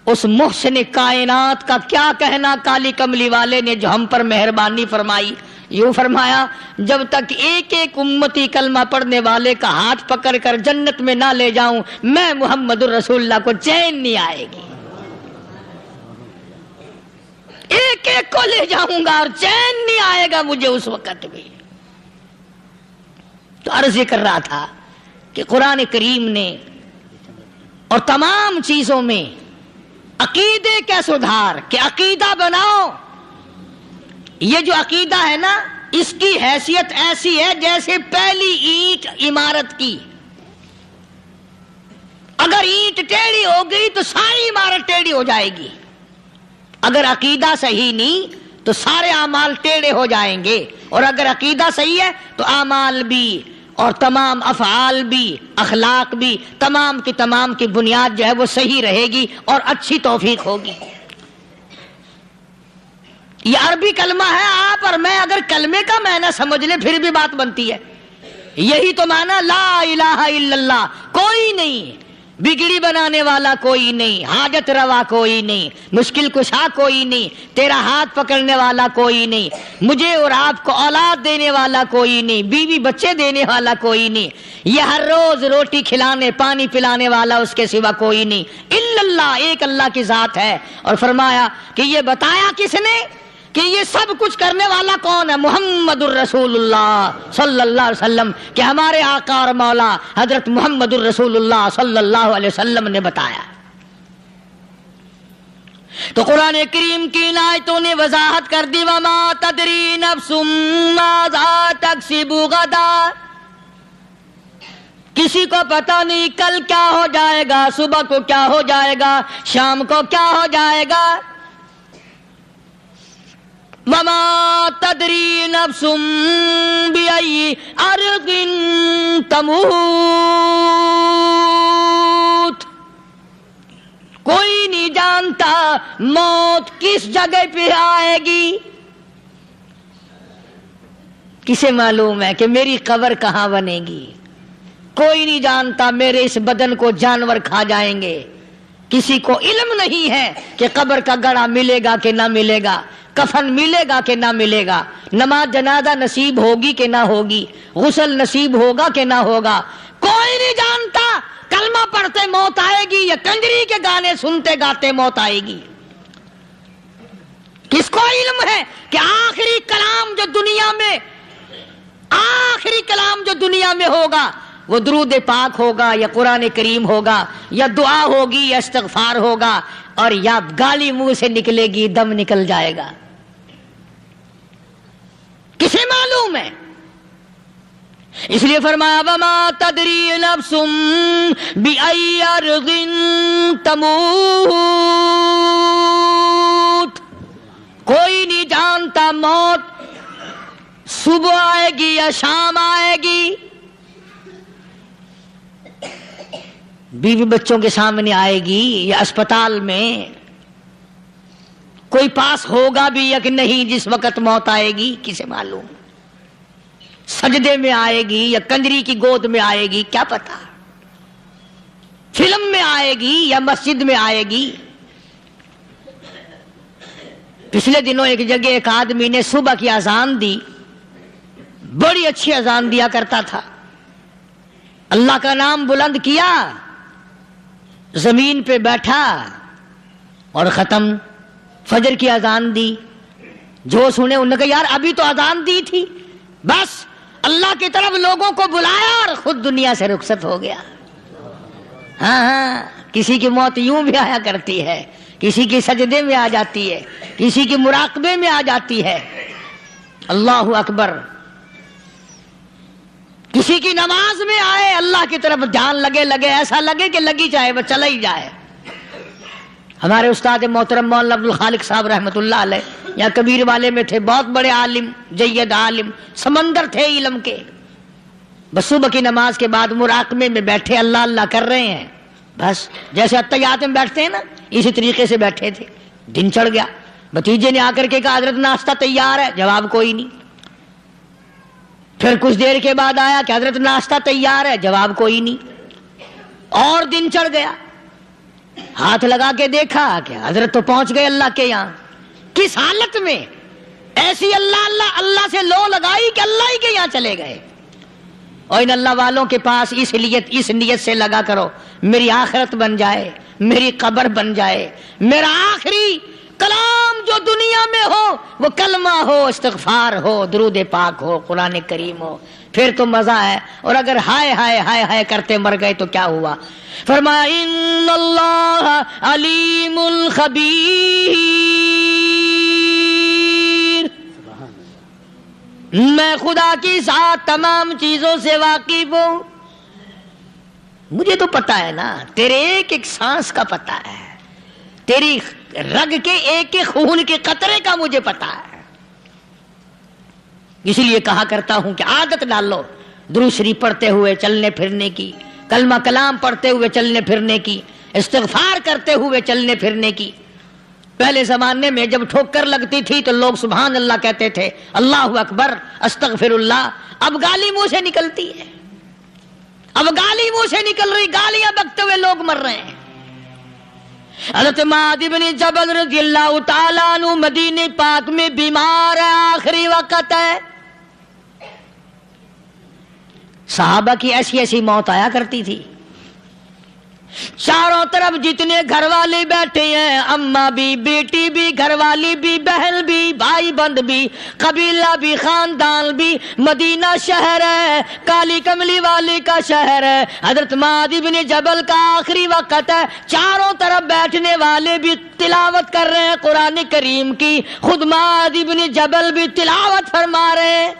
اس محسن کائنات کا کیا کہنا کالی کملی والے نے جو ہم پر مہربانی فرمائی۔ یوں فرمایا جب تک ایک ایک امتی کلمہ پڑھنے والے کا ہاتھ پکڑ کر جنت میں نہ لے جاؤں میں محمد الرسول اللہ کو چین نہیں آئے گی، ایک ایک کو لے جاؤں گا اور چین نہیں آئے گا مجھے اس وقت بھی۔ تو عرض یہ کر رہا تھا کہ قرآن کریم نے اور تمام چیزوں میں عقیدے کا سدھار کہ عقیدہ بناؤ، یہ جو عقیدہ ہے نا اس کی حیثیت ایسی ہے جیسے پہلی اینٹ عمارت کی، اگر اینٹ ٹیڑھی ہو گئی تو ساری عمارت ٹیڑھی ہو جائے گی، اگر عقیدہ صحیح نہیں تو سارے اعمال ٹیڑھے ہو جائیں گے، اور اگر عقیدہ صحیح ہے تو اعمال بھی اور تمام افعال بھی اخلاق بھی تمام کی بنیاد جو ہے وہ صحیح رہے گی اور اچھی توفیق ہوگی۔ یہ عربی کلمہ ہے، آپ اور میں اگر کلمے کا معنی سمجھ لیں پھر بھی بات بنتی ہے۔ یہی تو معنی لا الہ الا اللہ، کوئی نہیں بگڑی بنانے والا، کوئی نہیں حاجت روا، کوئی نہیں مشکل کشا، کوئی نہیں تیرا ہاتھ پکڑنے والا، کوئی نہیں مجھے اور آپ کو اولاد دینے والا، کوئی نہیں بیوی بچے دینے والا، کوئی نہیں یہ ہر روز روٹی کھلانے پانی پلانے والا اس کے سوا کوئی نہیں الا اللہ، ایک اللہ کی ذات ہے۔ اور فرمایا کہ یہ بتایا کس نے کہ یہ سب کچھ کرنے والا کون ہے؟ محمد الرسول اللہ صلی اللہ علیہ وسلم، کہ ہمارے آقا اور مولا حضرت محمد الرسول اللہ صلی اللہ علیہ وسلم نے بتایا۔ تو قرآن کریم کی آیتوں نے وضاحت کر دی وما تدری نفس ماذا تکسب غدا، کسی کو پتا نہیں کل کیا ہو جائے گا، صبح کو کیا ہو جائے گا، شام کو کیا ہو جائے گا. وما تدری نفس بأي أرض تموت. کوئی نہیں جانتا موت کس جگہ پہ آئے گی. کسے معلوم ہے کہ میری قبر کہاں بنے گی؟ کوئی نہیں جانتا میرے اس بدن کو جانور کھا جائیں گے. کسی کو علم نہیں ہے کہ قبر کا گڑھا ملے گا کہ نہ ملے گا، کفن ملے گا کہ نہ ملے گا، نماز جنازہ نصیب ہوگی کہ نہ ہوگی، غسل نصیب ہوگا کہ نہ ہوگا. کوئی نہیں جانتا کلمہ پڑھتے موت آئے گی یا کنجری کے گانے سنتے گاتے موت آئے گی. کس کو علم ہے کہ آخری کلام جو دنیا میں ہوگا وہ درود پاک ہوگا یا قرآن کریم ہوگا یا دعا ہوگی یا استغفار ہوگا، اور یا گالی منہ سے نکلے گی، دم نکل جائے گا. کسے معلوم ہے؟ اس لیے فرمایا وما تدری نفس بأي أرض تموت. کوئی نہیں جانتا موت صبح آئے گی یا شام آئے گی. بیوی بچوں کے سامنے آئے گی یا اسپتال میں، کوئی پاس ہوگا بھی یا کہ نہیں جس وقت موت آئے گی کسے معلوم. سجدے میں آئے گی یا کنجری کی گود میں آئے گی کیا پتا، فلم میں آئے گی یا مسجد میں آئے گی. پچھلے دنوں ایک جگہ ایک آدمی نے صبح کی اذان دی، بڑی اچھی اذان دیا کرتا تھا، اللہ کا نام بلند کیا، زمین پہ بیٹھا اور ختم. فجر کی اذان دی، جو سنے انہوں نے کہا یار ابھی تو اذان دی تھی، بس اللہ کی طرف لوگوں کو بلایا اور خود دنیا سے رخصت ہو گیا. ہاں کسی کی موت یوں بھی آیا کرتی ہے، کسی کی سجدے میں آ جاتی ہے، کسی کی مراقبے میں آ جاتی ہے. اللہ اکبر. کسی کی نماز میں آئے، اللہ کی طرف دھیان لگے ایسا لگے کہ لگی جائے وہ چلا ہی جائے. ہمارے استاد محترم مولانا عبد الخالق صاحب رحمۃ اللہ علیہ یا کبیر والے میں تھے، بہت بڑے عالم، جید عالم، سمندر تھے علم کے. بس صبح کی نماز کے بعد مراقبے میں بیٹھے اللہ اللہ کر رہے ہیں، بس جیسے اتحیات میں بیٹھتے ہیں نا اسی طریقے سے بیٹھے تھے. دن چڑھ گیا، بھتیجے نے آ کر کے کہا حضرت ناشتہ تیار ہے، جواب کوئی نہیں. پھر کچھ دیر کے بعد آیا کہ حضرت ناشتہ تیار ہے، جواب کوئی نہیں. اور دن چڑھ گیا، ہاتھ لگا کے دیکھا کہ حضرت تو پہنچ گئے اللہ کے یہاں. کس حالت میں؟ ایسی اللہ اللہ اللہ سے لو لگائی کہ اللہ ہی کے یہاں چلے گئے. اور ان اللہ والوں کے پاس اس نیت سے لگا کرو میری آخرت بن جائے، میری قبر بن جائے، میرا آخری کلام جو دنیا میں ہو وہ کلمہ ہو، استغفار ہو، درود پاک ہو، قرآن کریم ہو، پھر تو مزہ ہے. اور اگر ہائے ہائے ہائے ہائے کرتے مر گئے تو کیا ہوا؟ فرمایا ان اللہ علیم الخبیر. میں خدا کی ذات تمام چیزوں سے واقف ہوں. مجھے تو پتا ہے نا، تیرے ایک ایک سانس کا پتا ہے، تیری رگ کے ایک ایک خون کے قطرے کا مجھے پتا ہے. اسی لیے کہا کرتا ہوں کہ عادت ڈال لو درود شریف پڑھتے ہوئے چلنے پھرنے کی، کلمہ کلام پڑھتے ہوئے چلنے پھرنے کی، استغفار کرتے ہوئے چلنے پھرنے کی. پہلے زمانے میں جب ٹھوکر لگتی تھی تو لوگ سبحان اللہ کہتے تھے، اللہ اکبر، استغفر اللہ. اب گالی منہ سے نکلتی ہے، اب گالی منہ سے نکل رہی، گالیاں بکتے ہوئے لوگ مر رہے ہیں. حضرت معاذ بن جبل رضی اللہ تعالیٰ عنہ مدینہ پاک میں بیمار ہے، آخری وقت ہے. صحابہ کی ایسی ایسی موت آیا کرتی تھی. چاروں طرف جتنے گھر والے بیٹھے ہیں، اماں بھی، بیٹی بھی، گھر والی بھی، بہن بھی، بھائی بند بھی، قبیلہ بھی، خاندان بھی. مدینہ شہر ہے، کالی کملی والے کا شہر ہے. حضرت معاذ بن جبل کا آخری وقت ہے. چاروں طرف بیٹھنے والے بھی تلاوت کر رہے ہیں قرآن کریم کی، خود معاذ بن جبل بھی تلاوت فرما رہے ہیں.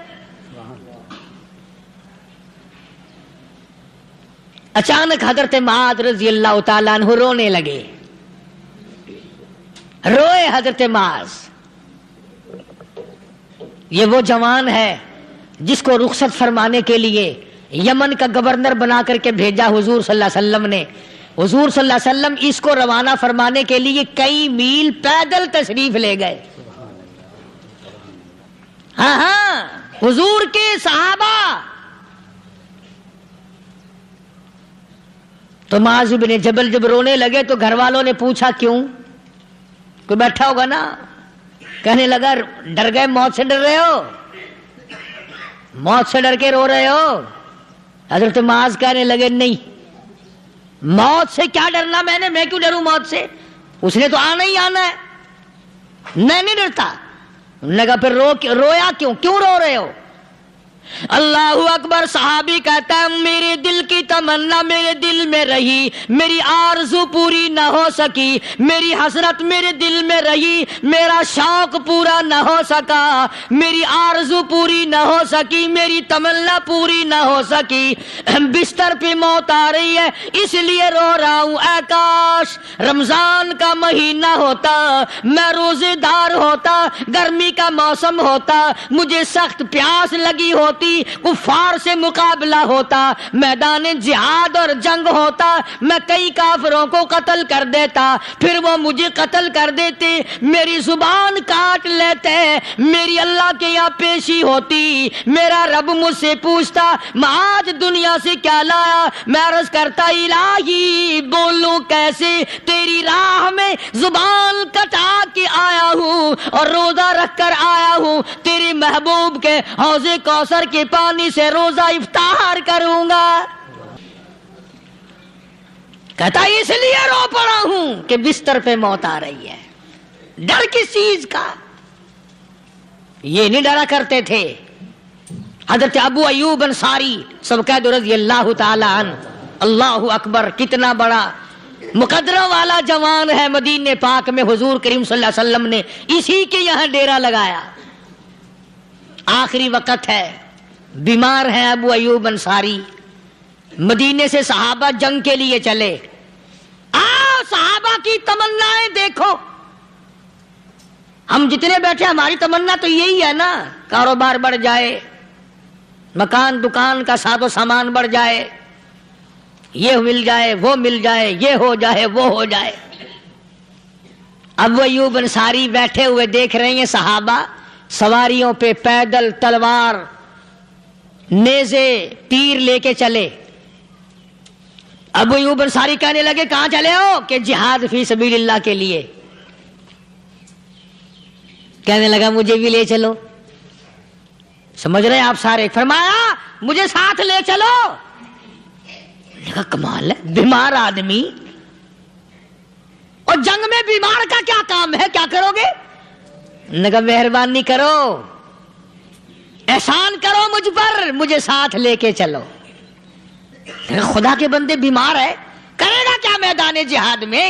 اچانک حضرت معاذ رضی اللہ تعالیٰ عنہ رونے لگے. روئے حضرت معاذ. یہ وہ جوان ہے جس کو رخصت فرمانے کے لیے یمن کا گورنر بنا کر کے بھیجا حضور صلی اللہ علیہ وسلم نے. حضور صلی اللہ علیہ وسلم اس کو روانہ فرمانے کے لیے کئی میل پیدل تشریف لے گئے. ہاں حضور کے صحابہ. تو معاذ بن جبل جب رونے لگے تو گھر والوں نے پوچھا کیوں؟ کوئی بیٹھا ہوگا نا. کہنے لگا ڈر گئے؟ موت سے ڈر رہے ہو؟ موت سے ڈر کے رو رہے ہو؟ حضرت معاذ کہنے لگے نہیں، موت سے کیا ڈرنا، میں کیوں ڈروں موت سے؟ اس نے تو آنا ہی آنا ہے، میں نہیں ڈرتا. لگا پھر رویا کیوں رو رہے ہو؟ اللہ اکبر. صحابی کہتا ہے میرے دل کی تمنا میرے دل میں رہی، میری آرزو پوری نہ ہو سکی، میری حسرت میرے دل میں رہی، میرا شوق پورا نہ ہو سکا، میری آرزو پوری نہ ہو سکی، میری تمنا پوری نہ ہو سکی. بستر پہ موت آ رہی ہے اس لیے رو رہا ہوں. اے کاش رمضان کا مہینہ ہوتا، میں روزے دار ہوتا، گرمی کا موسم ہوتا، مجھے سخت پیاس لگی ہوتی، کفار سے مقابلہ ہوتا، میدان جہاد اور جنگ ہوتا، میں کئی کافروں کو قتل کر دیتا، پھر وہ مجھے قتل کر دیتے، میری زبان کاٹ لیتے، میری اللہ کے یہاں پیشی ہوتی، میرا رب مجھ سے پوچھتا معاذ دنیا سے کیا لایا؟ میں عرض کرتا الہی بولوں کیسے، تیری راہ میں زبان کٹا کے آیا ہوں اور روزہ رکھ کر آیا ہوں، تیرے محبوب کے حوض کوثر کے پانی سے روزہ افطار کروں گا. کہتا اس لیے رو پڑا ہوں کہ بستر پہ موت آ رہی ہے. ڈر کس چیز کا؟ یہ نہیں ڈرا کرتے تھے. حضرت ابو ایوب انصاری سب کہہ دو رضی اللہ تعالی عنہ. اللہ اکبر. کتنا بڑا مقدرہ والا جوان ہے. مدینے پاک میں حضور کریم صلی اللہ علیہ وسلم نے اسی کے یہاں ڈیرا لگایا. آخری وقت ہے، بیمار ہیں ابو ایوب انصاری. مدینے سے صحابہ جنگ کے لیے چلے. صحابہ کی تمنائیں دیکھو. ہم جتنے بیٹھے ہماری تمنا تو یہی ہے نا، کاروبار بڑھ جائے، مکان دکان کا ساز و سامان بڑھ جائے، یہ مل جائے وہ مل جائے، یہ ہو جائے وہ ہو جائے. ابو ایوب انصاری بیٹھے ہوئے دیکھ رہے ہیں صحابہ سواریوں پہ پیدل تلوار نیزے تیر لے کے چلے. ابو ایوب انصاری کہنے لگے کہاں چلے ہو؟ کہ جہاد فی سبیل اللہ کے لیے. کہنے لگا مجھے بھی لے چلو. سمجھ رہے ہیں آپ سارے؟ فرمایا مجھے ساتھ لے چلو. کہا کمال ہے، بیمار آدمی اور جنگ میں بیمار کا کیا کام ہے، کیا کرو گے؟ نے کہا مہربانی کرو، احسان کرو مجھ پر، مجھے ساتھ لے کے چلو. خدا کے بندے بیمار ہے، کرے گا کیا میدان جہاد میں؟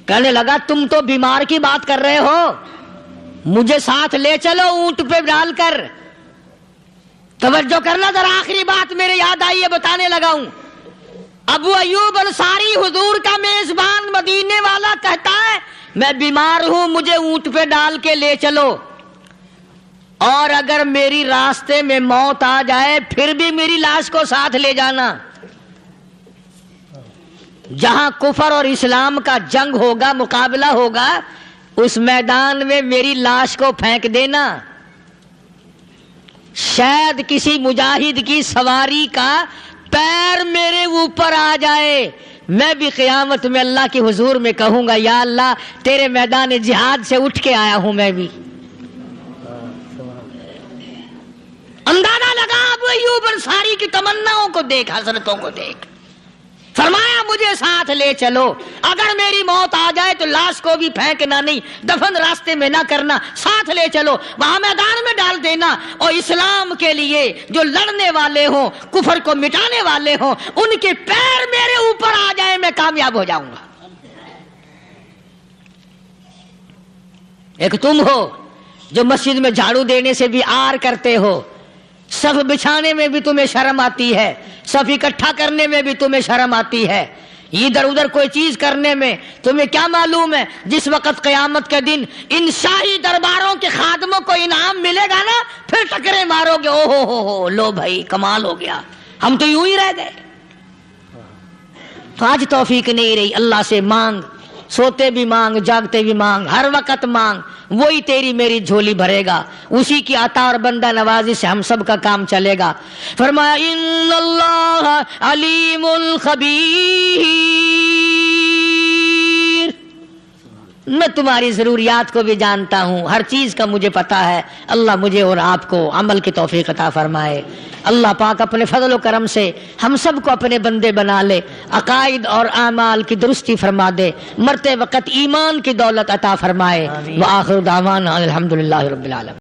کہنے لگا تم تو بیمار کی بات کر رہے ہو، مجھے ساتھ لے چلو اونٹ پہ ڈال کر. توجہ کرنا ذرا، آخری بات میرے یاد آئی ہے بتانے لگا ہوں. ابو ایوب انصاری حضور کا میزبان مدینے والا کہتا ہے میں بیمار ہوں، مجھے اونٹ پہ ڈال کے لے چلو، اور اگر میری راستے میں موت آ جائے پھر بھی میری لاش کو ساتھ لے جانا. جہاں کفر اور اسلام کا جنگ ہوگا، مقابلہ ہوگا، اس میدان میں میری لاش کو پھینک دینا. شاید کسی مجاہد کی سواری کا پیر میرے اوپر آ جائے، میں بھی قیامت میں اللہ کے حضور میں کہوں گا یا اللہ تیرے میدان جہاد سے اٹھ کے آیا ہوں میں بھی. اندازہ لگا ابو ایوب انصاری کی تمناؤں کو دیکھ، حسرتوں کو دیکھ. فرمایا مجھے ساتھ لے چلو، اگر میری موت آ جائے تو لاش کو بھی پھینکنا نہیں، دفن راستے میں نہ کرنا، ساتھ لے چلو، وہاں میدان میں ڈال دینا، اور اسلام کے لیے جو لڑنے والے ہوں، کفر کو مٹانے والے ہوں، ان کے پیر میرے اوپر آ جائے میں کامیاب ہو جاؤں گا. ایک تم ہو جو مسجد میں جھاڑو دینے سے بھی آر کرتے ہو، صف بچھانے میں بھی تمہیں شرم آتی ہے، صف اکٹھا کرنے میں بھی تمہیں شرم آتی ہے، ادھر ادھر کوئی چیز کرنے میں تمہیں کیا معلوم ہے جس وقت قیامت کے دن ان شاہی درباروں کے خادموں کو انعام ملے گا نا، پھر ٹکرے مارو گے، او ہو لو بھائی کمال ہو گیا، ہم تو یوں ہی رہ گئے۔ تو آج توفیق نہیں رہی، اللہ سے مانگ، سوتے بھی مانگ، جاگتے بھی مانگ، ہر وقت مانگ، وہی تیری میری جھولی بھرے گا، اسی کی عطا اور بندہ نوازی سے ہم سب کا کام چلے گا۔ فرمایا ان اللہ علیم خبیر، میں تمہاری ضروریات کو بھی جانتا ہوں، ہر چیز کا مجھے پتا ہے۔ اللہ مجھے اور آپ کو عمل کی توفیق عطا فرمائے۔ اللہ پاک اپنے فضل و کرم سے ہم سب کو اپنے بندے بنا لے، عقائد اور اعمال کی درستی فرما دے، مرتے وقت ایمان کی دولت عطا فرمائے۔ وآخر دعوانا الحمدللہ رب العالمین۔